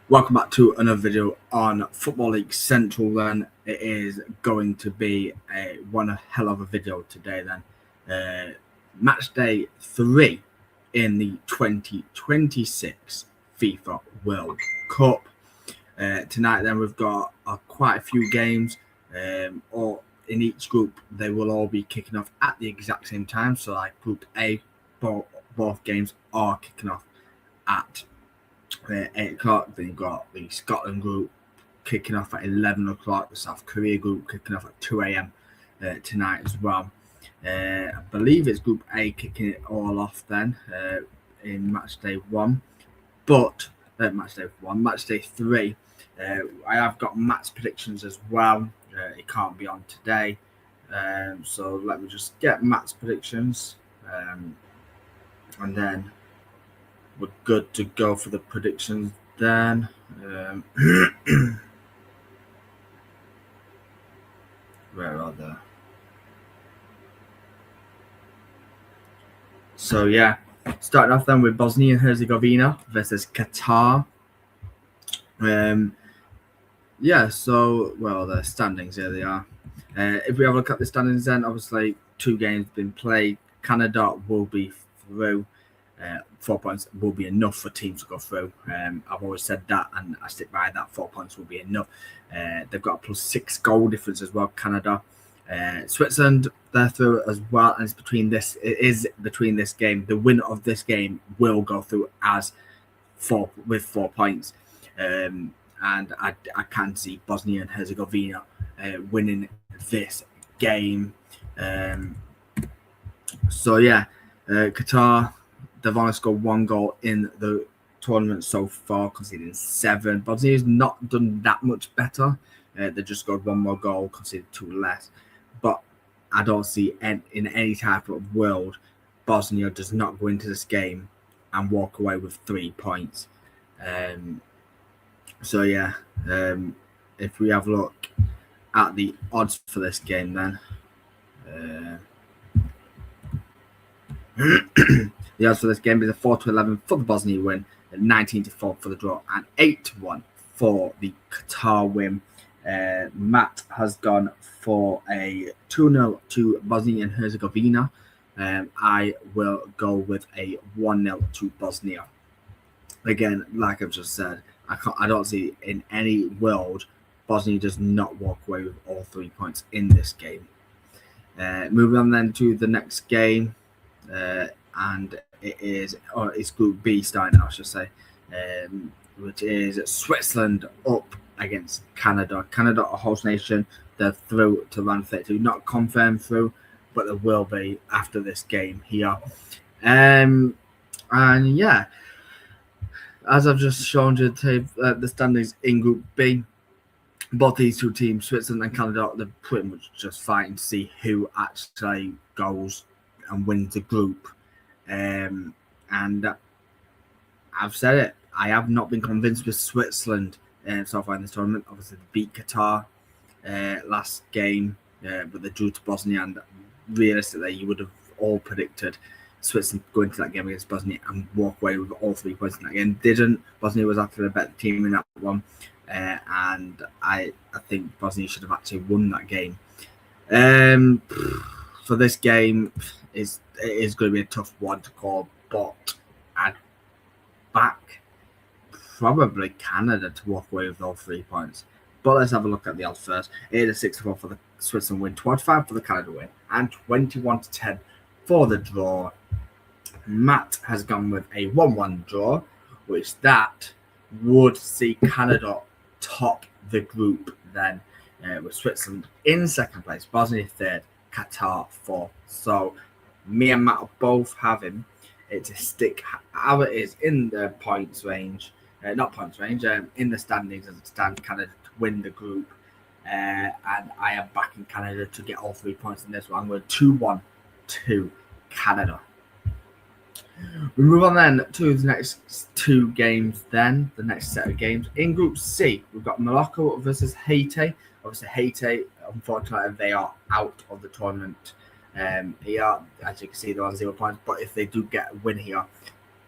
Welcome back to another video on Football League Central. Then it is going to be one hell of a video today. Then match day 3 in the 2026 FIFA World Cup. Tonight, then we've got quite a few games. Or in each group, they will all be kicking off at the exact same time. So, like Group A, both games are kicking off at 8 o'clock. Then you've got the Scotland group kicking off at 11 o'clock, the South Korea group kicking off at 2 a.m. Tonight as well. I believe it's Group A kicking it all off then in match day 1. But match day 3, I have got match predictions as well. It can't be on today. So let me just get match predictions. And then we're good to go for the predictions then. Where are they? So yeah, starting off then with Bosnia and Herzegovina versus Qatar. The standings, here they are. If we have a look at the standings then, obviously 2 games been played. Canada will be through. 4 points will be enough for teams to go through. I've always said that, and I stick by that. 4 points will be enough. They've got a +6 goal difference as well, Canada. Switzerland, they're through as well, and it is between this game. The winner of this game will go through with 4 points. And I can see Bosnia and Herzegovina winning this game. Qatar, they've only scored 1 goal in the tournament so far, conceding 7. Bosnia's not done that much better. They just scored 1 more goal, conceded 2 less. But I don't see in any type of world Bosnia does not go into this game and walk away with 3 points. If we have a look at the odds for this game then. The odds for this game is a 4-11 for the Bosnia win, 19-4 for the draw, and 8-1 for the Qatar win. Matt has gone for a 2-0 to Bosnia and Herzegovina. I will go with a 1-0 to Bosnia. Again, like I've just said, I don't see in any world Bosnia does not walk away with all 3 points in this game. Moving on then to the next game, and it's Group B starting, I should say, which is Switzerland up against Canada. Canada, a host nation, they're through to round 32, not confirmed through, but they will be after this game here. And yeah, as I've just shown you the standings in Group B, both these 2 teams, Switzerland and Canada, they're pretty much just fighting to see who actually goes and wins the group. And I've said it, I have not been convinced with Switzerland so far in this tournament. Obviously, they beat Qatar last game, but they drew to Bosnia, and realistically, you would have all predicted Switzerland going to that game against Bosnia and walk away with all 3 points in that game. Didn't. Bosnia was actually a better team in that one, and I think Bosnia should have actually won that game. For this game, it is going to be a tough one to call, but I'd back probably Canada to walk away with all 3 points. But let's have a look at the odds first. It is 6-4 for the Switzerland win, 25 for the Canada win, and 21-10 for the draw. Matt has gone with a 1-1 draw, which that would see Canada top the group then, with Switzerland in 2nd place, Bosnia 3rd, Qatar 4th. So me and Matt are both having it to stick how it is in the points range, in the standings as it stands, Canada to win the group. And I am backing Canada to get all 3 points in this one. I'm going 2-1 to Canada. We move on then to the next two games then, the next set of games. In Group C, we've got Morocco versus Haiti. Obviously, Haiti, unfortunately, they are out of the tournament. Here, as you can see, they're on 0 points, but if they do get a win here,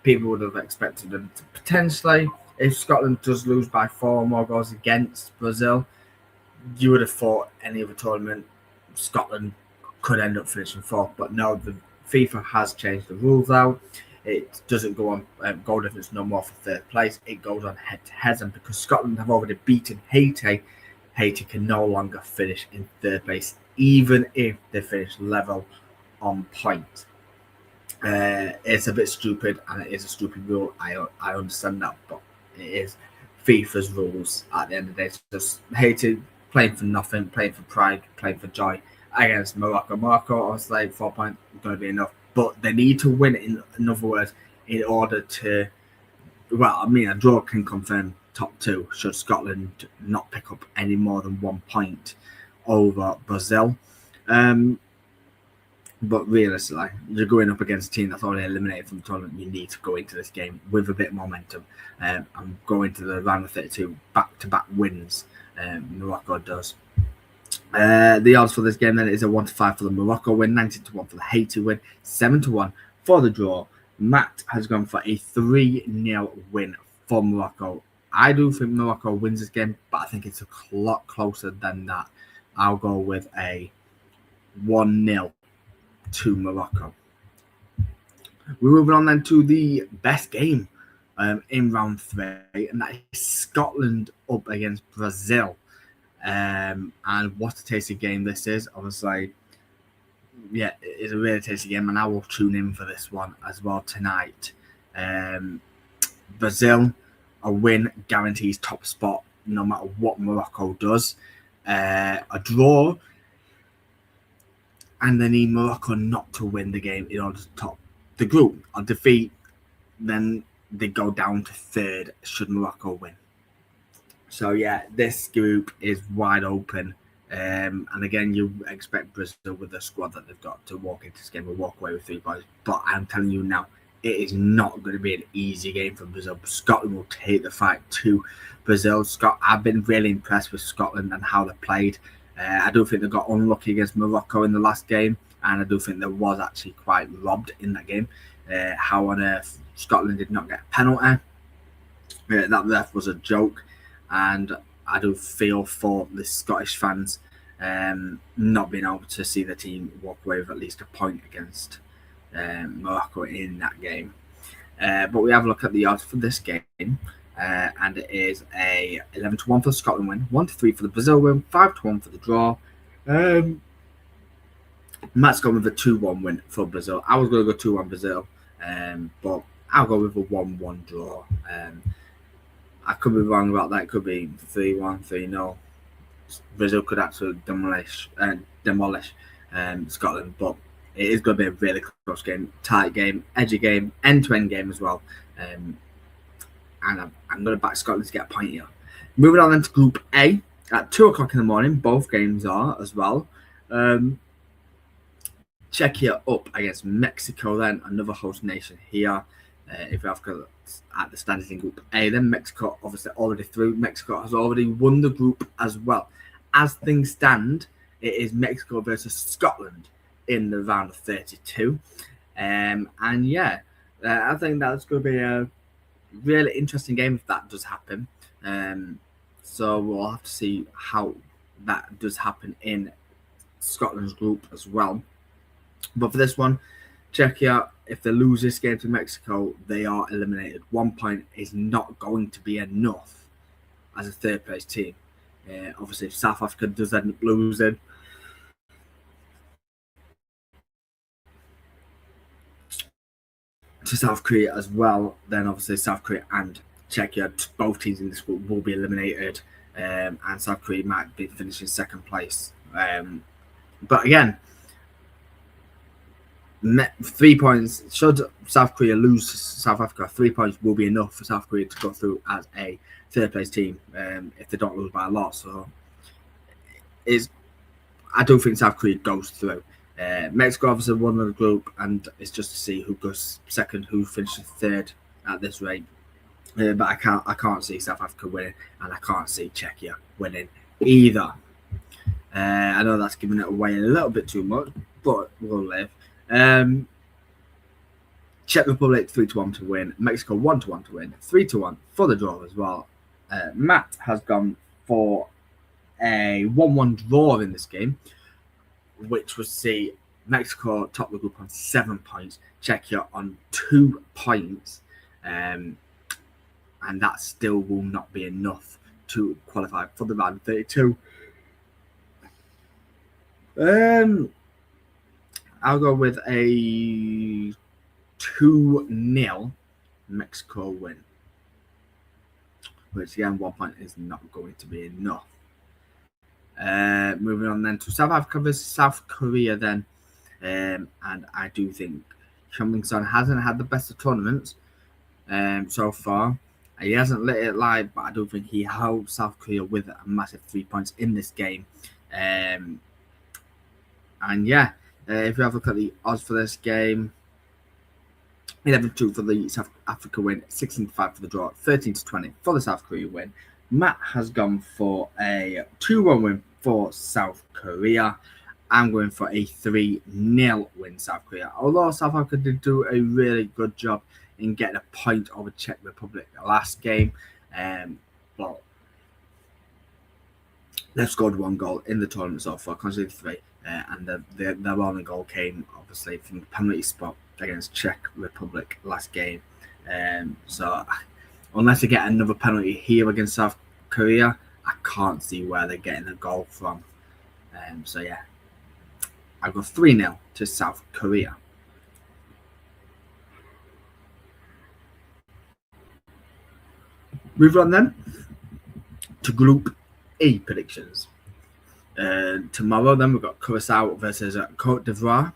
people would have expected them to potentially, if Scotland does lose by 4 more goals against Brazil, you would have thought any other tournament, Scotland could end up finishing 4th, but no, the FIFA has changed the rules out. It doesn't go on goal difference no more for 3rd place. It goes on head-to-head, and because Scotland have already beaten Haiti, Haiti can no longer finish in 3rd place, even if they finish level on points. It's a bit stupid, and it is a stupid rule. I understand that, but it is FIFA's rules at the end of the day. It's just Haiti playing for nothing, playing for pride, playing for joy against Morocco. Morocco, obviously, 4 points going to be enough, but they need to win, in other words, in order to, well, I mean, a draw can confirm top 2 should Scotland not pick up any more than 1 point over Brazil. But realistically, you're going up against a team that's already eliminated from the tournament. You need to go into this game with a bit of momentum and go into the round of 32 back-to-back wins. Morocco does. The odds for this game then is a 1-5 for the Morocco win, 19-1 for the Haiti win, 7-1 for the draw. Matt has gone for a 3-0 win for Morocco. I do think Morocco wins this game, but I think it's a lot closer than that. I'll go with a 1-0 to Morocco. We're moving on then to the best game in round 3, and that is Scotland up against Brazil. And what a tasty game this is. Obviously, yeah, it's a really tasty game, and I will tune in for this one as well tonight. Brazil, a win guarantees top spot no matter what Morocco does. A draw, and they need Morocco not to win the game in order to top the group. A defeat, then they go down to 3rd should Morocco win. So, yeah, this group is wide open. And again, you expect Brazil with the squad that they've got to walk into this game and walk away with 3 points. But I'm telling you now, it is not going to be an easy game for Brazil. Scotland will take the fight to Brazil. I've been really impressed with Scotland and how they played. I do think they got unlucky against Morocco in the last game, and I do think they was actually quite robbed in that game. How on earth Scotland did not get a penalty. That ref was a joke, and I do feel for the Scottish fans not being able to see the team walk away with at least a point against Morocco in that game. But we have a look at the odds for this game. And it is a 11-1 for the Scotland win, 1-3 for the Brazil win, 5-1 for the draw. Matt's gone with a 2-1 win for Brazil. I was going to go 2-1 Brazil, but I'll go with a 1-1 draw. I could be wrong about that. It could be 3-1, 3-0. Brazil could actually demolish Scotland, but it is going to be a really close game, tight game, edgy game, end-to-end game as well. And I'm going to back Scotland to get a point here. Moving on then to Group A at 2 o'clock in the morning. Both games are as well. Czechia up against Mexico, then another host nation here. If we have to look at the standings in Group A, then Mexico obviously already through. Mexico has already won the group as well. As things stand, it is Mexico versus Scotland in the round of 32. And yeah, I think that's going to be a really interesting game if that does happen. So we'll have to see how that does happen in Scotland's group as well. But for this one, Czechia, if they lose this game to Mexico, they are eliminated. 1 point is not going to be enough as a 3rd place team. Obviously, if South Africa does end up losing, to South Korea as well, then obviously South Korea and Czechia, both teams in this group, will be eliminated, and South Korea might be finishing 2nd place. But again, 3 points, should South Korea lose to South Africa, 3 points will be enough for South Korea to go through as a 3rd place team if they don't lose by a lot. So I don't think South Korea goes through. Mexico obviously won the group, and it's just to see who goes second, who finishes third at this rate. But I can't see South Africa winning, and I can't see Czechia winning either. I know that's giving it away a little bit too much, but we'll live. Czech Republic 3-1 to win, Mexico 1-1 to win, 3-1 for the draw as well. Matt has gone for a 1-1 draw in this game, which would see Mexico top the group on 7 points, Czechia on 2 points, and that still will not be enough to qualify for the round 32. I'll go with a 2-0 Mexico win, which again 1 point is not going to be enough. Moving on then to South Africa versus South Korea then, and I do think Son hasn't had the best of tournaments so far. He hasn't lit it live, but I do think he held South Korea with a massive 3 points in this game. And yeah, if you have a look at the odds for this game, 11-2 for the South Africa win, 16-5 for the draw, 13-20 for the South Korea win. Matt has gone for a 2-1 win for South Korea. I'm going for a 3-0 win South Korea. Although South Africa did do a really good job in getting a point over Czech Republic last game, but they've scored 1 goal in the tournament so far, conceded 3, and their only goal came obviously from the penalty spot against Czech Republic last game. So unless they get another penalty here against South Korea, I can't see where they're getting a goal from. So yeah, I go 3-0 to South Korea. Move on then to Group A predictions. Tomorrow then we've got Curacao versus Cote d'Ivoire.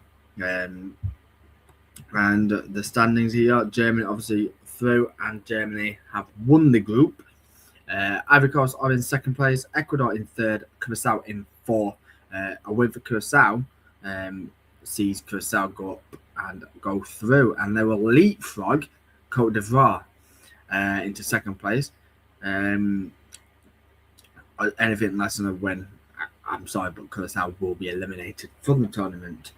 And the standings here, Germany obviously through, and Germany have won the group. Ivory Coast are in second place, Ecuador in third, Curacao in fourth. A win for Curacao sees Curacao go up and go through, and they will leapfrog Cote d'Ivoire into second place. Anything less than a win, I'm sorry, but Curacao will be eliminated from the tournament.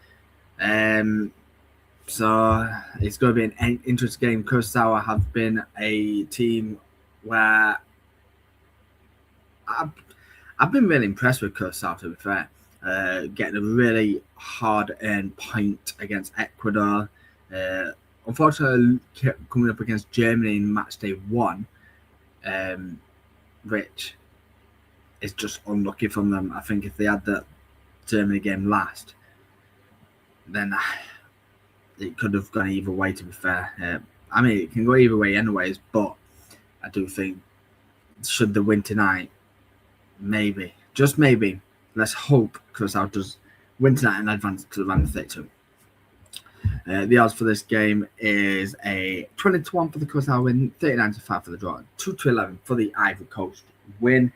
So it's going to be an interesting game. Curacao have been a team where I've been really impressed with Curacao, to be fair. Getting a really hard-earned point against Ecuador. Unfortunately, kept coming up against Germany in Matchday 1, which is just unlucky from them. I think if they had that Germany game last, then it could have gone either way, to be fair. I mean, it can go either way anyways, but I do think, should they win tonight, maybe, just maybe, let's hope Curacao does win tonight and advance to the round of 32. The odds for this game is a 20-1 for the Curacao win, 39-5 for the draw, 2-11 for the Ivory Coast win.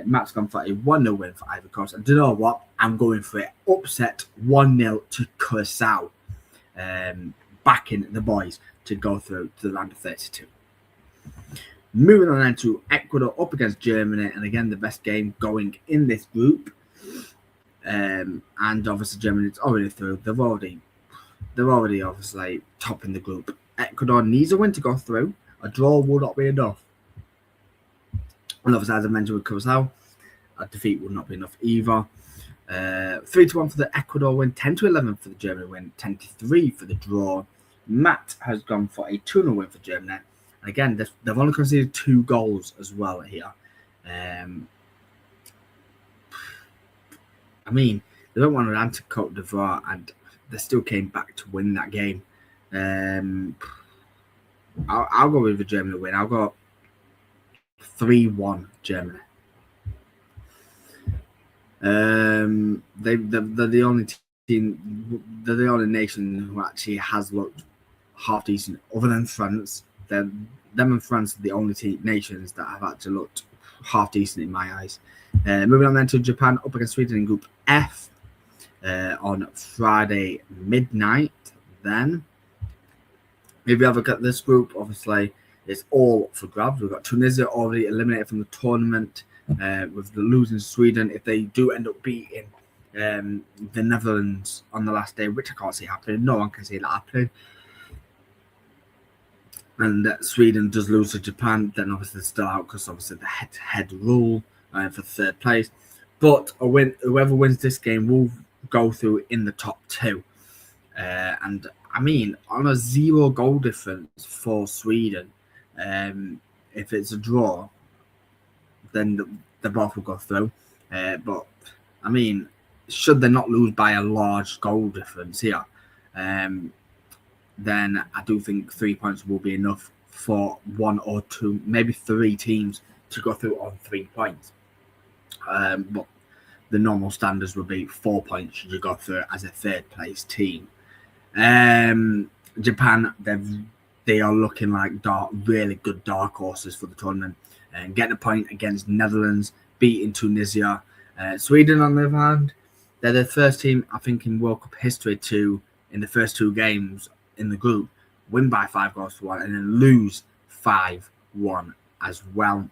Matt's gone for a 1-0 win for Ivory Coast. And do you know what? I'm going for it. Upset 1-0 to Curacao. Backing the boys to go through to the round of 32. Moving on then to Ecuador up against Germany, and again the best game going in this group. And obviously Germany's already through. They're already obviously top in the group. Ecuador needs a win to go through. A draw will not be enough. And obviously, as I mentioned with Curacao, a defeat will not be enough either. 3-1 for the Ecuador win, 10-11 for the Germany win, 10-3 for the draw. Matt has gone for a 2-0 win for Germany. And again, they've only conceded 2 goals as well here. I mean, they don't want to run to Cote d'Ivoire, and they still came back to win that game. I'll go with the Germany win. I'll go 3-1 Germany. They're the only team, they're the only nation who actually has looked half decent, other than France. Them and France are the only nations that have actually looked half decent in my eyes. Moving on then to Japan up against Sweden in Group F. on Friday midnight. Then, if you ever get this group, obviously it's all up for grabs. We've got Tunisia already eliminated from the tournament with the losing Sweden. If they do end up beating the Netherlands on the last day, which I can't see happening, no one can see that happening, and Sweden does lose to Japan, then obviously they're still out because obviously the head-to-head rule for third place. But whoever wins this game will go through in the top two. And I mean, on a 0 goal difference for Sweden, if it's a draw, then the both will go through. But I mean, should they not lose by a large goal difference here, then I do think 3 points will be enough for 1 or 2, maybe 3 teams to go through on 3 points. But the normal standards would be 4 points should you go through as a third place team. Japan, they are looking like really good dark horses for the tournament, and getting a point against Netherlands, beating Tunisia. Sweden, on the other hand, they're the first team, I think, in World Cup history to, in the first 2 games in the group, win by 5 goals to 1 and then lose 5-1 as well.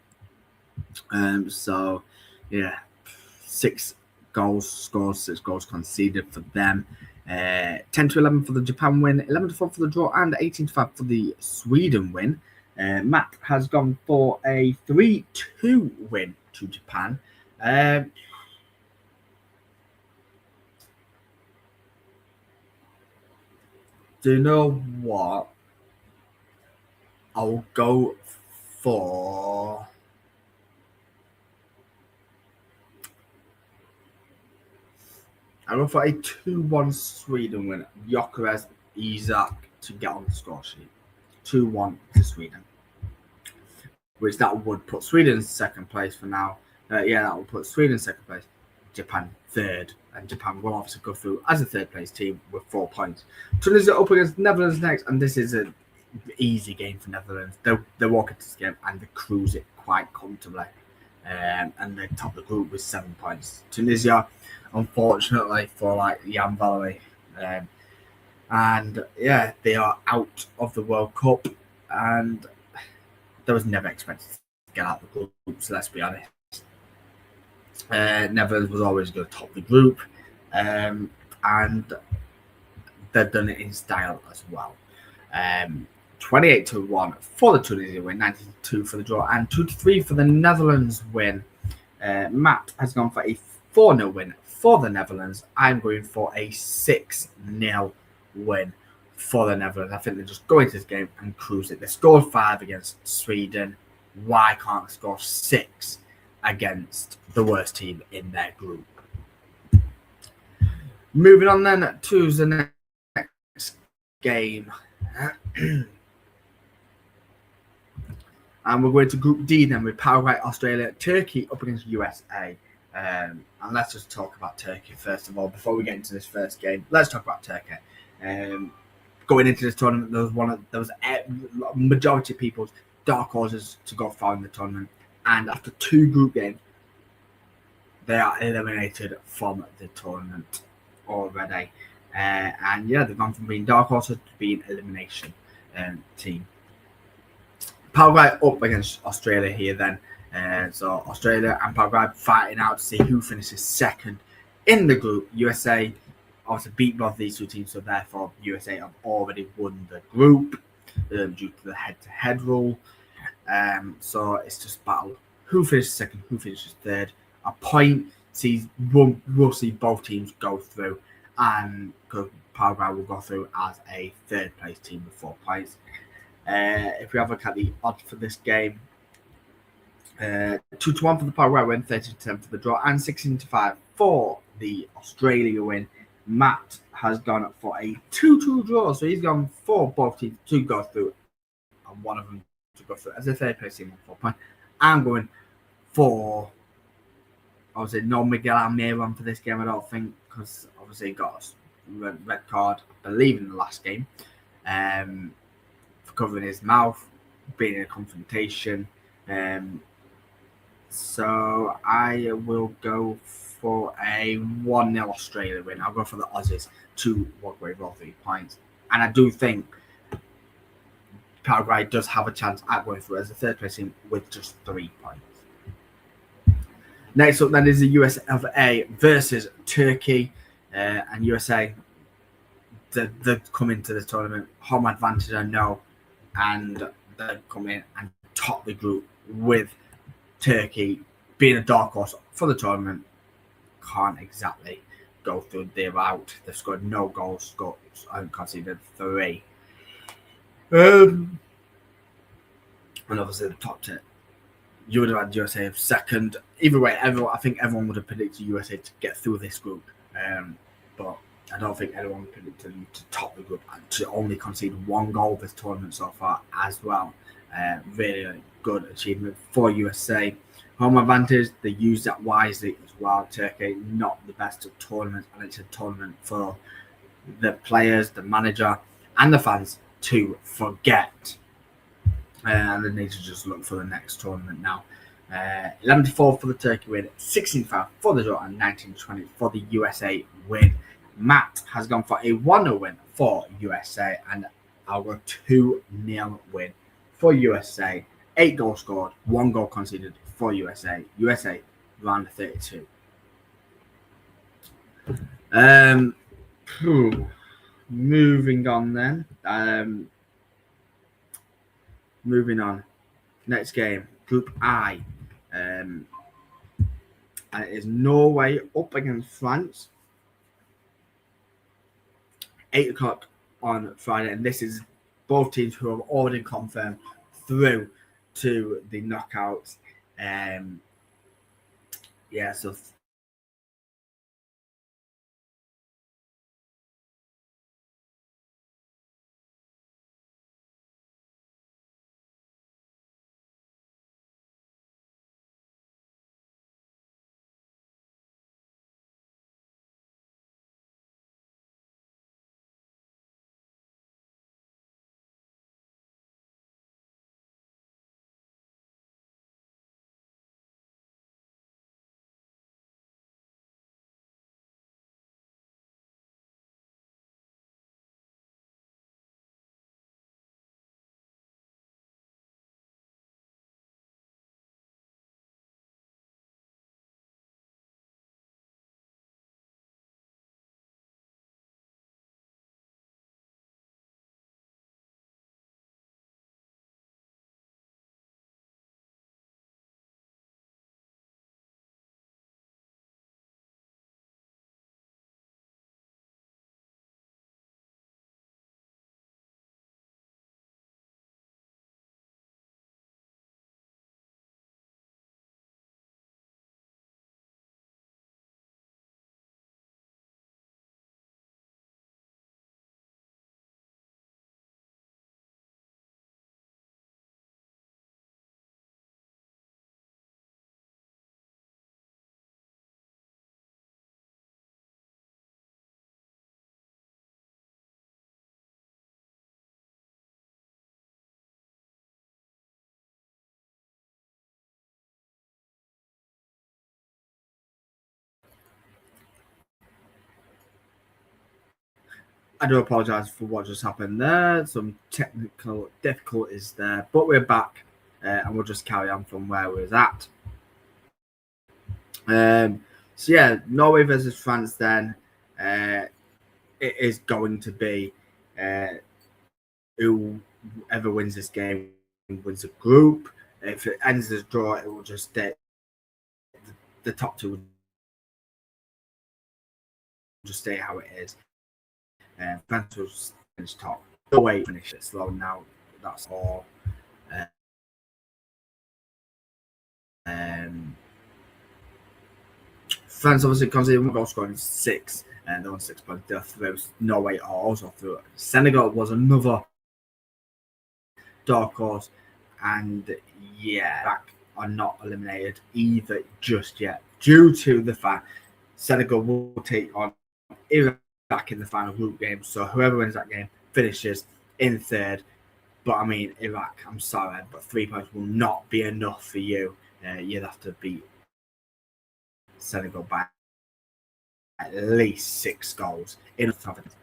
So, yeah, 6 goals scored, 6 goals conceded for them. 10-11 for the Japan win, 11-4 for the draw, and 18-5 for the Sweden win. Matt has gone for a 3-2 win to Japan. Do you know what? I'll go for... I'll go for a 2-1 Sweden win. Gyökeres, Isak to get on the score sheet. 2-1 to Sweden. Which that would put Sweden in second place for now. That will put Sweden in second place. Japan third. And Japan will obviously go through as a third place team with 4 points. Tunisia up against Netherlands next. And this is an easy game for Netherlands. They walk into this game and they cruise it quite comfortably. And they top the group with 7 points. Tunisia, unfortunately for Jan Valery, and they are out of the World Cup, and they was never expected to get out of the group. So let's be honest, Netherlands was always going to top the group, and they've done it in style as well. 28-1 for the Tunisia win, 92 for the draw, and 2-3 for the Netherlands win. Matt has gone for a 4-0 win for the Netherlands. I'm going for a 6-0 win for the Netherlands. I think they just go into this game and cruise it. They scored 5 against Sweden. Why can't they score 6 against the worst team in their group? Moving on then to the next game. And we're going to Group D then with Paraguay, Australia, Turkey up against USA. And let's just talk about Turkey first of all. Before we get into this first game, let's talk about Turkey. Going into this tournament, there was a majority of people's dark horses to go far in the tournament. And after 2 group games, they are eliminated from the tournament already. They've gone from being dark horses to being elimination team. Paraguay up against Australia here then. So Australia and Paraguay fighting out to see who finishes second in the group. USA obviously beat both these 2 teams, so therefore USA have already won the group due to the head-to-head rule. So it's just battle. Who finishes second, who finishes third. A point we'll see both teams go through, and Paraguay will go through as a third place team with 4 points. If we have a look at the odds for this game, 2-1 for the Paraguay win, 30-10 for the draw, and 16-5 for the Australia win. Matt has gone for a 2-2 draw, so he's gone for both teams to go through, and one of them to go through as a third place team with 4 points. I'm going for, obviously, no Miguel Almiron for this game, I don't think, because obviously he got a red card, I believe, in the last game. Covering his mouth, being in a confrontation. So I will go for a 1-0 Australia win. I'll go for the Aussies to walk away with all 3 points. And I do think Paraguay does have a chance at going through as a third place team with just 3 points. Next up, then, is the US of A versus Turkey. And USA, they come into the tournament. Home advantage, I know. And they come in and top the group with Turkey being a dark horse for the tournament. Can't exactly go through their route. They've scored no goals, and conceded 3. And obviously the top 10. You would have had USA second. Either way, I think everyone would have predicted USA to get through this group. But I don't think anyone predicted them to top the group and to only concede 1 goal this tournament so far as well. Really good achievement for USA. Home advantage, they used that wisely as well. Turkey, not the best of tournaments, and it's a tournament for the players, the manager, and the fans to forget. And they need to just look for the next tournament now. 11-4 for the Turkey win, 16-5 for the draw, and 19-20 for the USA win. Matt has gone for a 1-0 win for USA, and I'll go 2-0 win for USA. 8 goals scored, 1 goal conceded for USA. USA round 32. Moving on then. Moving on. Next game, Group I. And it is Norway up against France. 8 o'clock on Friday. And this is both teams who have already confirmed through to the knockouts. So I do apologise for what just happened there. Some technical difficulties there, but we're back, and we'll just carry on from where we was at. Norway versus France. Then it is going to be whoever wins this game wins the group. If it ends as a draw, it will just stay. The top 2 will just stay how it is. France will finish top. Norway finish it slow now. That's all. France obviously conceded 1 goal, scoring 6, and they're on 6 points. They're through. Norway are also through. Senegal was another dark horse, and Iraq are not eliminated either just yet, due to the fact Senegal will take on Iraq in the final group game. So whoever wins that game finishes in third. But I mean, Iraq, I'm sorry, but 3 points will not be enough for you. You'll have to beat Senegal by at least 6 goals in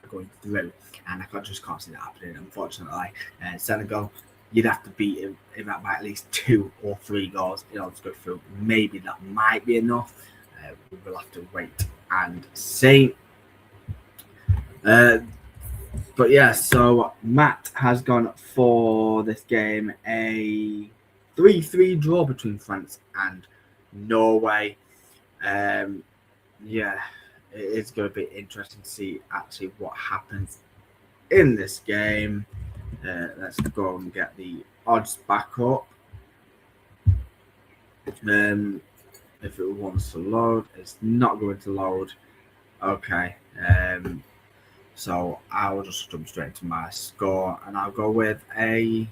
going through, and I just can't see that happening, unfortunately. Senegal, you'd have to beat him by at least 2 or 3 goals in order to go through. Maybe that might be enough. We will have to wait and see. But yeah, so Matt has gone for this game a 3-3 draw between France and Norway. Yeah, it's going to be interesting to see actually what happens in this game. Let's go and get the odds back up. If it wants to load, it's not going to load. Okay. So I'll just jump straight to my score, and I'll go with a.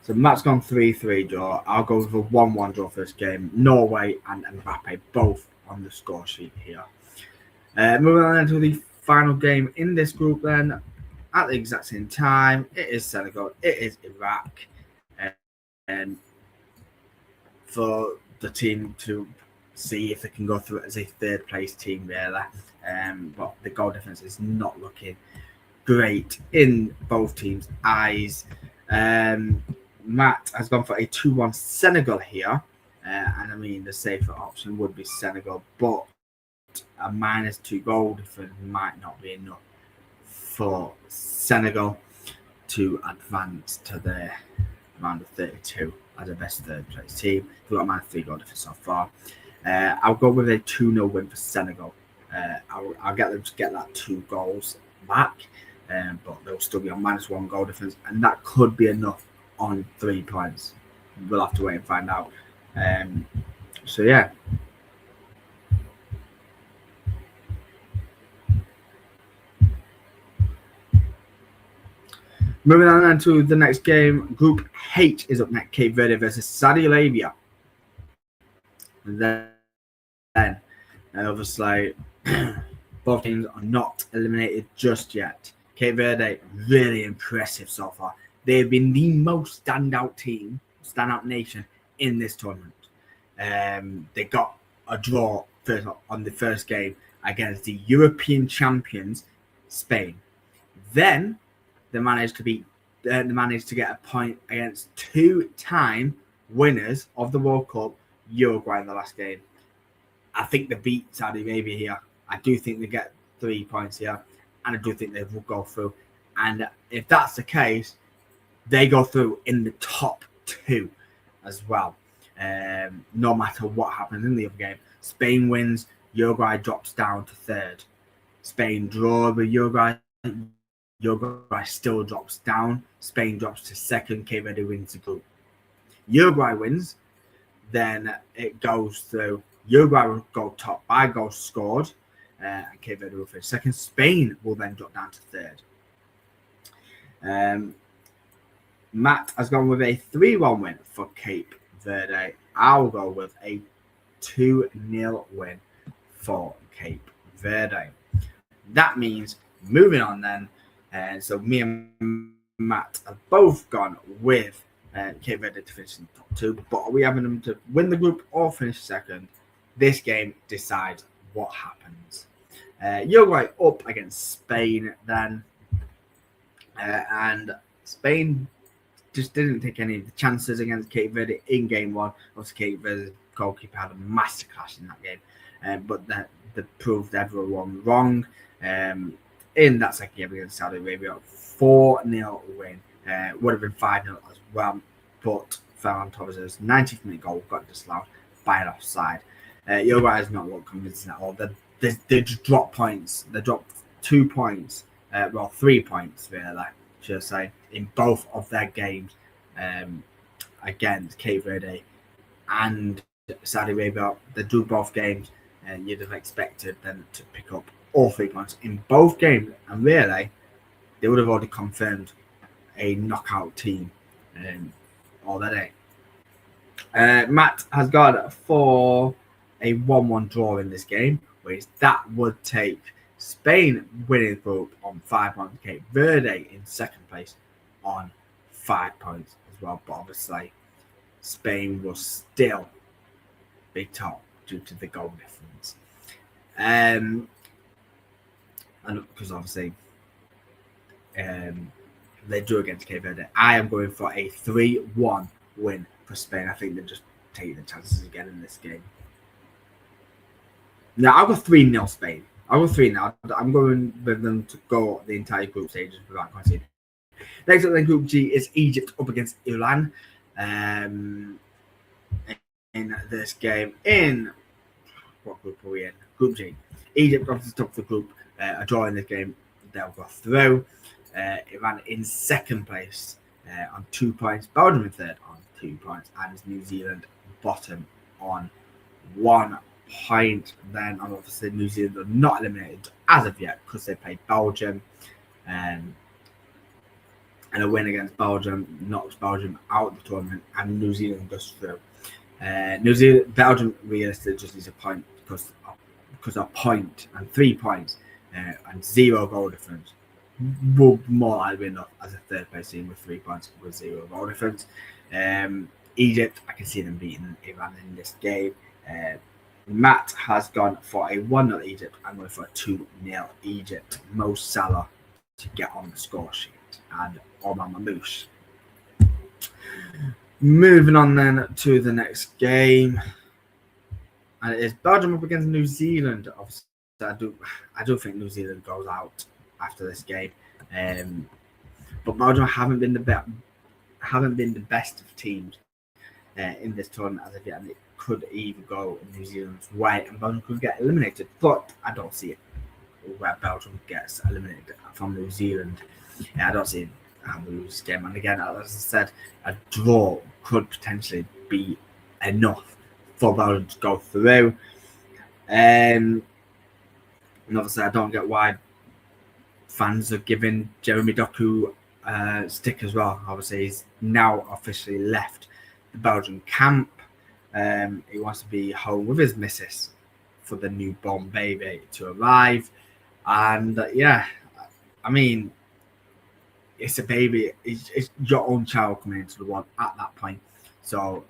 So Matt's gone 3-3 draw. I'll go with a 1-1 draw for this game. Norway and Mbappe both on the score sheet here. Moving on to the final game in this group then. At the exact same time, it is Senegal, it is Iraq. And for the team to see if they can go through it as a third place team, really. But the goal difference is not looking great in both teams' eyes. Matt has gone for a 2-1 Senegal here. And I mean, the safer option would be Senegal, but a -2 goal difference might not be enough for Senegal to advance to the round of 32 as a best third place team. They've got a -3 goal difference so far. I'll go with a 2-0 win for Senegal. I'll get them to get that 2 goals back, but they'll still be on -1 goal difference, and that could be enough on 3 points. We'll have to wait and find out. So yeah. Moving on to the next game, Group H is up next. Cape Verde versus Saudi Arabia. And then obviously, both teams are not eliminated just yet. Cape Verde, really impressive so far. They've been the most standout nation in this tournament. They got a draw on the first game against the European champions, Spain. Then they managed to get a point against 2-time winners of the World Cup, Uruguay, in the last game. I think they beat Saudi Arabia here. I do think they get 3 points here, and I do think they will go through. And if that's the case, they go through in the top 2 as well. No matter what happens in the other game. Spain wins, Uruguay drops down to 3rd. Spain draw with Uruguay still drops down. Spain drops to 2nd. Cape Verde wins the group. Uruguay wins, then it goes through. Uruguay will go top by goals scored, and Cape Verde will finish 2nd. Spain will then drop down to 3rd. Matt has gone with a 3-1 win for Cape Verde. I'll go with a 2-0 win for Cape Verde. That means moving on then. So me and Matt have both gone with Cape Verde to finish in the top 2, but are we having them to win the group or finish 2nd? This game decides what happens. Uruguay up against Spain then, and Spain just didn't take any of the chances against Cape Verde in game 1. Obviously, Cape Verde's goalkeeper had a masterclass in that game, but they proved everyone wrong. In that second game against Saudi Arabia, 4-0 win. Would have been 5-0 as well, but Ferran Torres' 90th minute goal got disallowed by an offside. Uruguay has not looked convincing at all. They just dropped points. They dropped 2 points, 3 points really, should I say, in both of their games against Cape Verde and Saudi Arabia. They drew both games, and you'd have expected them to pick up all 3 points in both games, and really, they would have already confirmed a knockout team already. Matt has gone for a 1-1 draw in this game, which that would take Spain winning the group on 5 points, Cape Verde in 2nd place on 5 points as well. But obviously, Spain will still be top due to the goal difference. And because obviously they drew against Cape Verde. I am going for a 3-1 win for Spain. I think they're just taking the chances again in this game. Now, I'll go 3-0 Spain. I'll go 3-0. I'm going with them to go the entire group stages without conceding. Next up in Group G is Egypt up against Iran. In this game, in what group are we in? Group G. Egypt obviously top of the group. A draw in this game, they'll go through. Iran in second place on 2 points. Belgium in third on 2 points. And New Zealand bottom on 1 point. Then obviously New Zealand are not eliminated as of yet because they played Belgium. And a win against Belgium knocks Belgium out of the tournament, and New Zealand goes through. Belgium realistically just needs a point because a point and 3 points and 0 goal difference will more likely be enough as a third place team with 3 points with 0 goal difference. Egypt, I can see them beating Iran in this game. Matt has gone for a 1-0 Egypt. I'm going for a 2-0 Egypt. Mo Salah to get on the score sheet, and Omar Mamouche. Moving on then to the next game, and it is Belgium up against New Zealand. Obviously, I do think New Zealand goes out after this game, but Belgium haven't been the best of teams in this tournament as of yet, and it could even go in New Zealand's way, and Belgium could get eliminated. But I don't see it where Belgium gets eliminated from New Zealand. Yeah, I don't see how we lose this game. And again, as I said, a draw could potentially be enough for Belgium to go through. And obviously, I don't get why fans are giving Jeremy Doku stick as well. Obviously, he's now officially left the Belgian camp. He wants to be home with his missus for the newborn baby to arrive. And I mean, it's a baby. It's your own child coming into the world at that point. So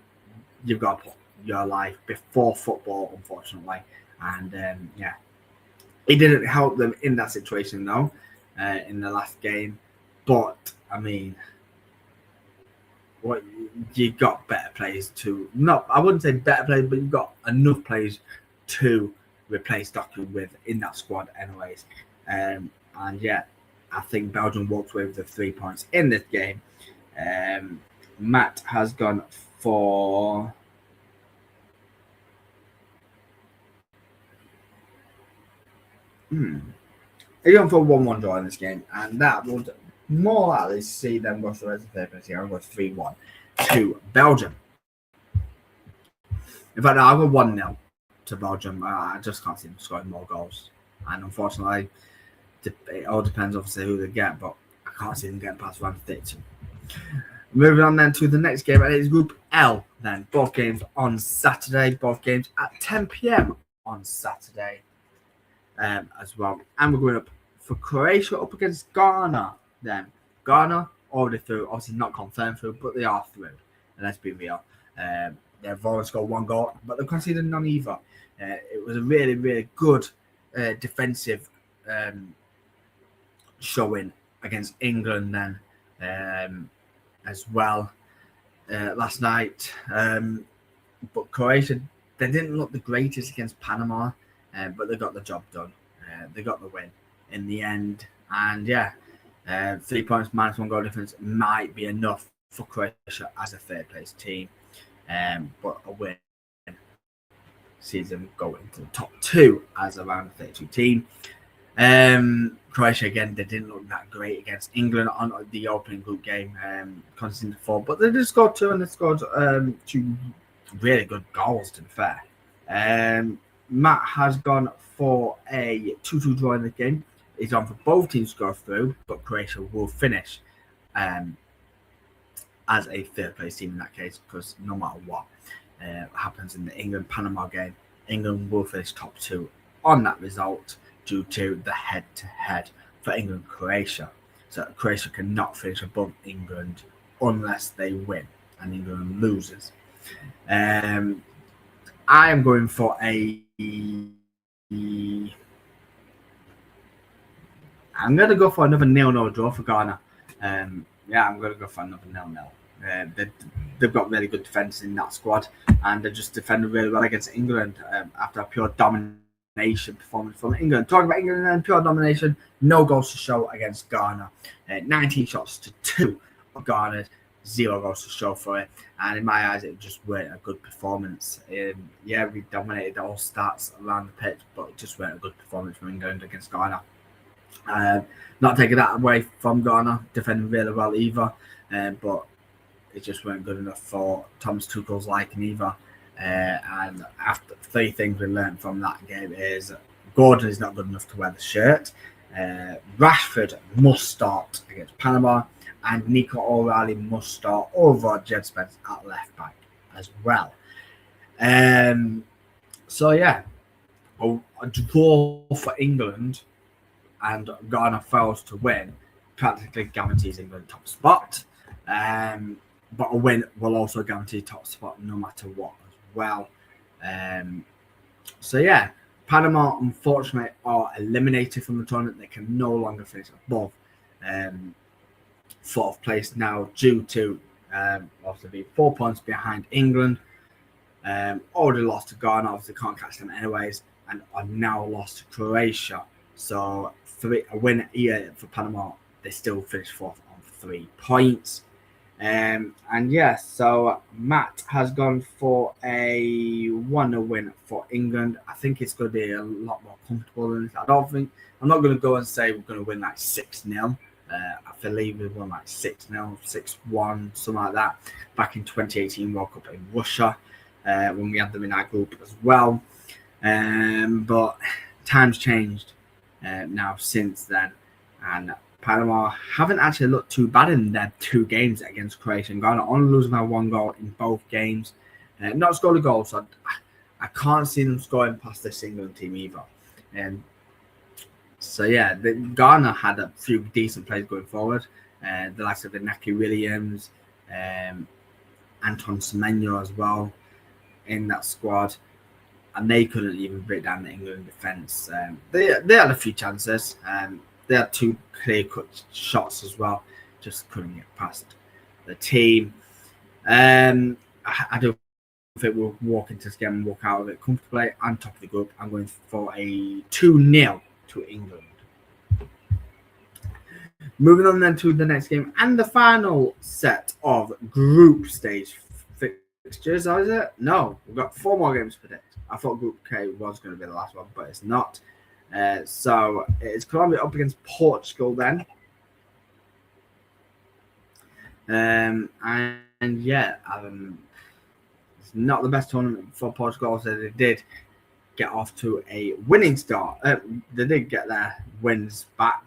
you've got to put your life before football, unfortunately. And it didn't help them in that situation though, in the last game. But I mean, what you got better players to I wouldn't say better players, but you've got enough players to replace Doku with in that squad, anyways. I think Belgium walked away with the 3 points in this game. Matt has gone for he's gone for a 1-1 draw in this game, and that would more likely see them go through as a third place here. I'll go 3-1 to Belgium. In fact, I'll go 1-0 to Belgium. I just can't see them scoring more goals, and unfortunately, it all depends obviously who they get, but I can't see them getting past round 32. Moving on then to the next game, and it's Group L then. Both games on Saturday, both games at 10 p.m. on Saturday as well. And we're going up for Croatia up against Ghana then. Ghana already through, obviously not confirmed through, but they are through. And let's be real. They've only scored 1 goal, but they've conceded none either. It was a really, really good defensive showing against England then as well last night. But Croatia, they didn't look the greatest against Panama, but they got the job done. They got the win in the end. And 3 points minus 1 goal difference might be enough for Croatia as a third place team. But a win sees them go into the top 2 as a round of 32 team. Croatia again, they didn't look that great against England on the opening group game, conceding 4, but they did score 2, and they scored 2 really good goals, to be fair. Matt has gone for a 2-2 draw in the game. He's on for both teams to go through, but Croatia will finish as a third place team in that case, because no matter what happens in the England-Panama game, England will finish top 2 on that result due to the head-to-head for England-Croatia. So Croatia cannot finish above England unless they win and England loses. And I am going for I'm going to go for another 0-0 draw for Ghana. Yeah, I'm going to go for another 0-0. They've got really good defence in that squad, and they just defended really well against England after a pure domination performance from England. Talking about England and pure domination, no goals to show against Ghana. 19 shots to 2 of Ghana, 0 goals to show for it. And in my eyes, it just weren't a good performance. Yeah, we dominated all stats around the pitch, but it just weren't a good performance from England against Ghana. Not taking that away from Ghana, defending really well either, but it just weren't good enough for Thomas Tuchel's liking either. And after 3 things we learned from that game is Gordon is not good enough to wear the shirt. Rashford must start against Panama, and Nico O'Reilly must start over Jed Spence at left back as well. So yeah, a draw for England and Ghana fails to win practically guarantees England top spot. But a win will also guarantee top spot no matter what as well. So yeah, Panama unfortunately are eliminated from the tournament. They can no longer finish above 4th place now due to obviously being 4 points behind England. Already lost to Ghana, obviously can't catch them anyways, and are now lost to Croatia. So a win here for Panama, they still finish 4th on 3 points. And yeah, so Matt has gone for a 1-0 win for England. I think it's going to be a lot more comfortable than this. I'm not going to go and say we're going to win like 6-0. I believe we won like 6-0, 6-1, something like that, back in 2018 World Cup in Russia, when we had them in our group as well. But times changed now since then, and Panama haven't actually looked too bad in their 2 games against Croatia and Ghana, only losing by 1 goal in both games. Not scored a goal, so I can't see them scoring past this England team either. So yeah, Ghana had a few decent players going forward. The likes of Inaki Williams, Anton Semenyo as well in that squad. And they couldn't even break down the England defence. They had a few chances. They had 2 clear-cut shots as well. Just couldn't get past the team. I do think we'll walk into this game and walk out of it comfortably. I'm top of the group. I'm going for a 2-0 to England. Moving on then to the next game and the final set of group stage fixtures. Is it? No, we've got 4 more games to predict. I thought Group K was going to be the last one, but it's not. So it's Colombia up against Portugal then. And yeah, it's not the best tournament for Portugal. So they did get off to a winning start. They did get their wins back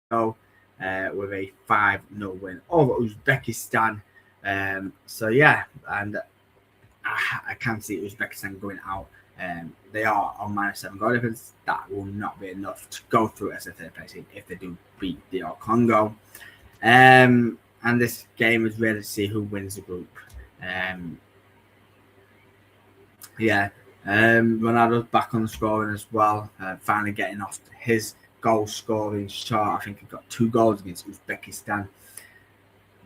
though, with a 5-0 win over Uzbekistan. So yeah, and I can see Uzbekistan going out. They are on -7 goal difference. That will not be enough to go through as a 3rd place team if they do beat DR Congo. And this game is really to see who wins the group. Ronaldo's back on the scoring as well. Finally getting off his goal scoring chart. I think he got 2 goals against Uzbekistan.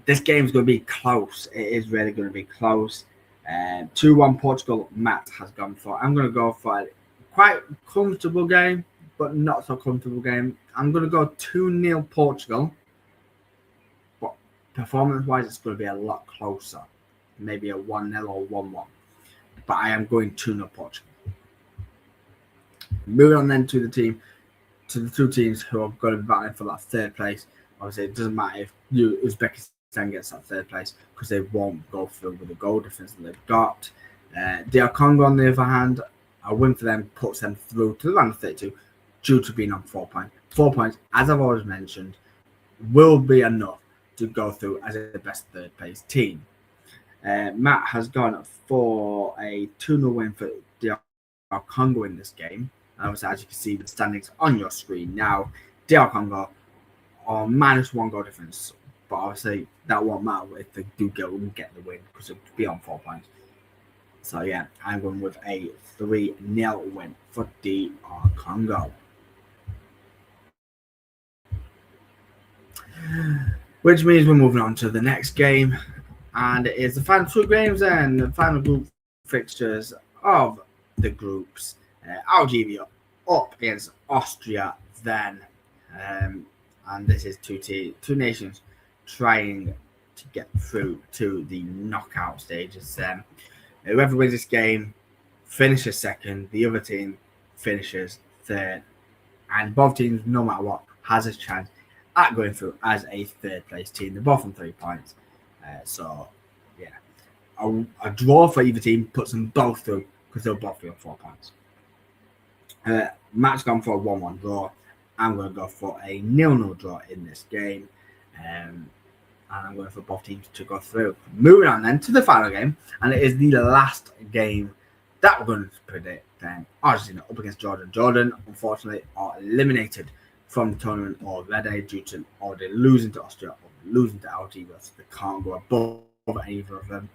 This game is going to be close. It is really going to be close. 2-1 Portugal, Matt has gone for. I'm going to go for a quite comfortable game, but not so comfortable game. I'm going to go 2-0 Portugal, but performance-wise, it's going to be a lot closer. Maybe a 1-0 or 1-1. But I am going 2-0 Portugal. Moving on then to the 2 teams who are going to be battling for that 3rd place. Obviously, it doesn't matter if Uzbekistan gets that 3rd place because they won't go through with the goal difference that they've got. DR Congo, on the other hand, a win for them puts them through to the round of 32 due to being on 4 points. 4 points, as I've always mentioned, will be enough to go through as the best 3rd place team. Matt has gone for a 2-0 win for DR Congo in this game. And obviously, as you can see the standings on your screen now, DR Congo are -1 goal difference. But obviously, that won't matter if they do get the win because it'll be on 4 points. So yeah, I'm going with a 3-0 win for DR Congo. Which means we're moving on to the next game, and it is the final two games and the final group fixtures of the groups. Algeria up against Austria then, and this is two nations trying to get through to the knockout stages. Whoever wins this game finishes second, the other team finishes third, and both teams, no matter what, has a chance at going through as a third place team. They're both on 3 points. So, yeah, a draw for either team puts them both through because they'll both be on 4 points. Matt's gone for a 1-1 draw. I'm going to go for a 0-0 draw in this game. And I'm going for both teams to go through. Moving on then to the final game, and it is the last game that we're going to predict. Then Argentina up against Jordan. Jordan, unfortunately, are eliminated from the tournament already due to already losing to Austria or losing to Algeria. So they can't go above either of them.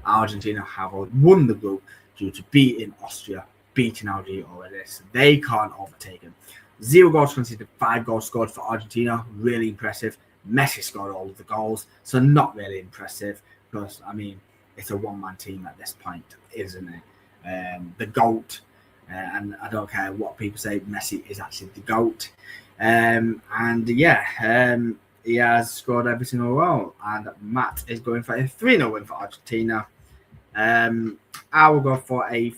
Argentina have won the group due to beating Austria, beating Algeria already, so they can't overtake them. 0 goals conceded, 5 goals scored for Argentina. Really impressive. Messi scored all of the goals, so not really impressive because, I mean, it's a one-man team at this point, isn't it? The GOAT, and I don't care what people say, Messi is actually the GOAT. He has scored every single goal, and Matt is going for a 3-0 win for Argentina. I will go for a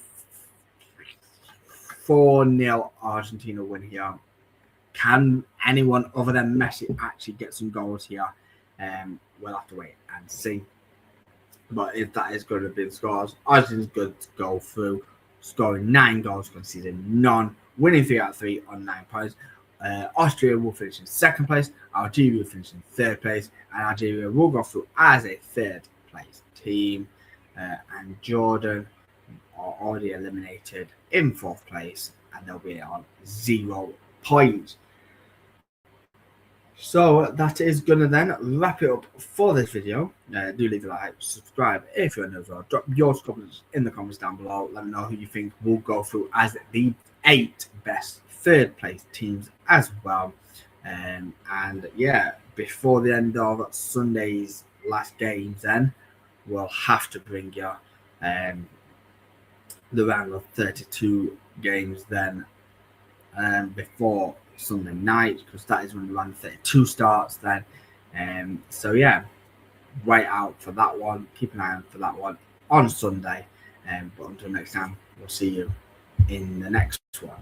4-0 Argentina win here. Can anyone other than Messi actually get some goals here? We'll have to wait and see. But if that is going to be the scores, Argentina's good to go through, scoring 9 goals, conceding none, winning 3 out of 3 on 9 points. Austria will finish in second place, Algeria will finish in third place, and Algeria will go through as a third place team. And Jordan are already eliminated in fourth place, and they'll be on 0 points. So that is going to then wrap it up for this video. Do leave a like, subscribe if you're new as well. Drop your comments in the comments down below. Let me know who you think will go through as the 8 best third place teams as well. And yeah, before the end of Sunday's last games, then we'll have to bring you the round of 32 games then before Sunday night, because that is when the round of 32 starts then. So yeah, wait out for that one. Keep an eye out for that one on Sunday. But until next time, we'll see you in the next one.